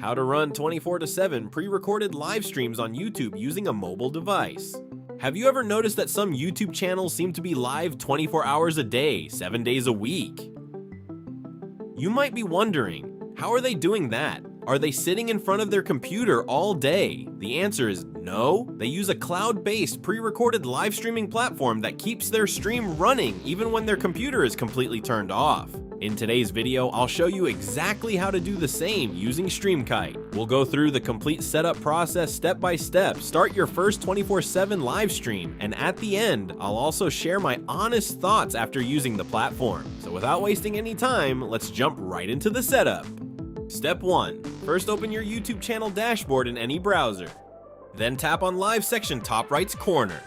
How to run 24/7 pre-recorded live streams on YouTube using a mobile device. Have you ever noticed that some YouTube channels seem to be live 24 hours a day, 7 days a week? You might be wondering, how are they doing that? Are they sitting in front of their computer all day? The answer is no. They use a cloud-based pre-recorded live streaming platform that keeps their stream running even when their computer is completely turned off. In today's video, I'll show you exactly how to do the same using StreamKite. We'll go through the complete setup process step by step, start your first 24/7 live stream, and at the end, I'll also share my honest thoughts after using the platform. So without wasting any time, let's jump right into the setup. Step 1. First open your YouTube channel dashboard in any browser. Then tap on Live section top right's corner.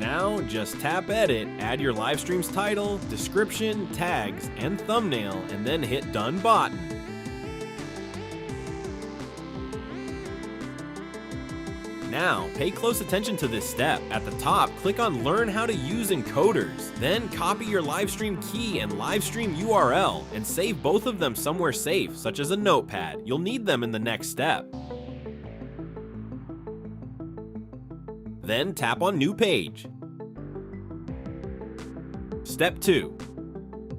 Now just tap Edit, add your live stream's title, description, tags, and thumbnail, and then hit Done button. Now, pay close attention to this step. At the top, click on Learn how to use encoders. Then copy your livestream key and livestream URL and save both of them somewhere safe, such as a notepad. You'll need them in the next step. Then tap on New Page. Step 2.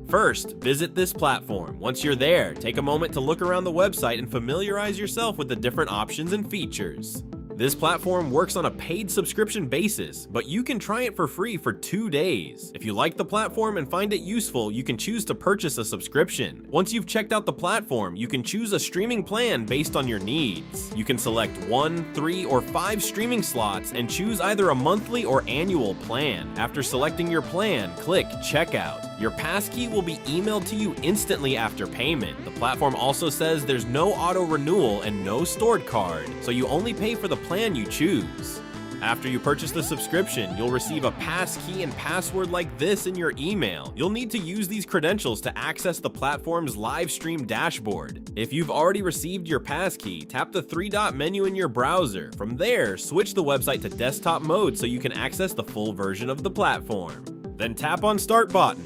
First, visit this platform. Once you're there, take a moment to look around the website and familiarize yourself with the different options and features. This platform works on a paid subscription basis, but you can try it for free for 2 days. If you like the platform and find it useful, you can choose to purchase a subscription. Once you've checked out the platform, you can choose a streaming plan based on your needs. You can select 1, 3, or 5 streaming slots and choose either a monthly or annual plan. After selecting your plan, click Checkout. Your passkey will be emailed to you instantly after payment. The platform also says there's no auto renewal and no stored card, so you only pay for the plan you choose. After you purchase the subscription, you'll receive a passkey and password like this in your email. You'll need to use these credentials to access the platform's live stream dashboard. If you've already received your passkey, tap the 3-dot menu in your browser. From there, switch the website to desktop mode so you can access the full version of the platform. Then tap on Start button.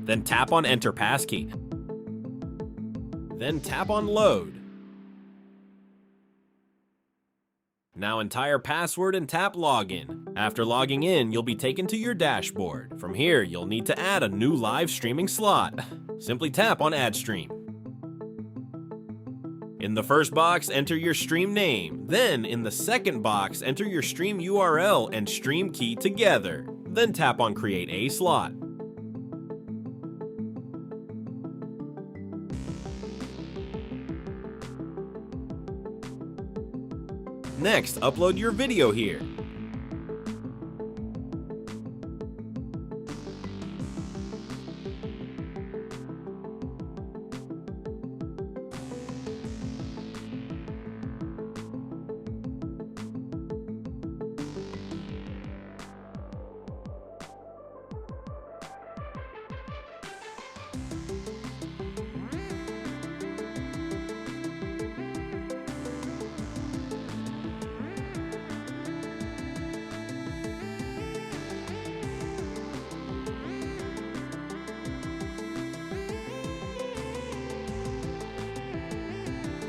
Then tap on Enter Passkey. Then tap on Load. Now entire password and tap Login. After logging in, you'll be taken to your dashboard. From here, you'll need to add a new live streaming slot. Simply tap on Add Stream. In the first box, enter your stream name. Then, in the second box, enter your stream URL and stream key together. Then tap on Create a Slot. Next, upload your video here.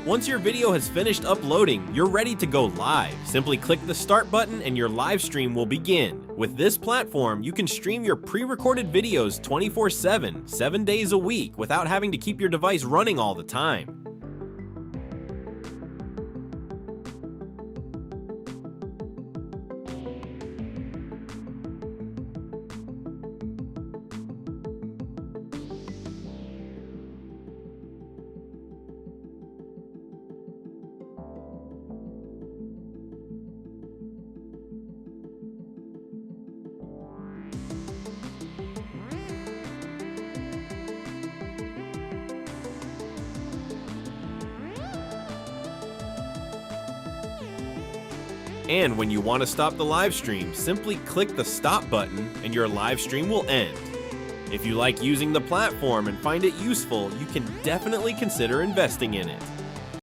Once your video has finished uploading, you're ready to go live. Simply click the Start button and your live stream will begin. With this platform, you can stream your pre-recorded videos 24/7, 7 days a week, without having to keep your device running all the time. And when you want to stop the live stream, simply click the Stop button and your live stream will end. If you like using the platform and find it useful, you can definitely consider investing in it.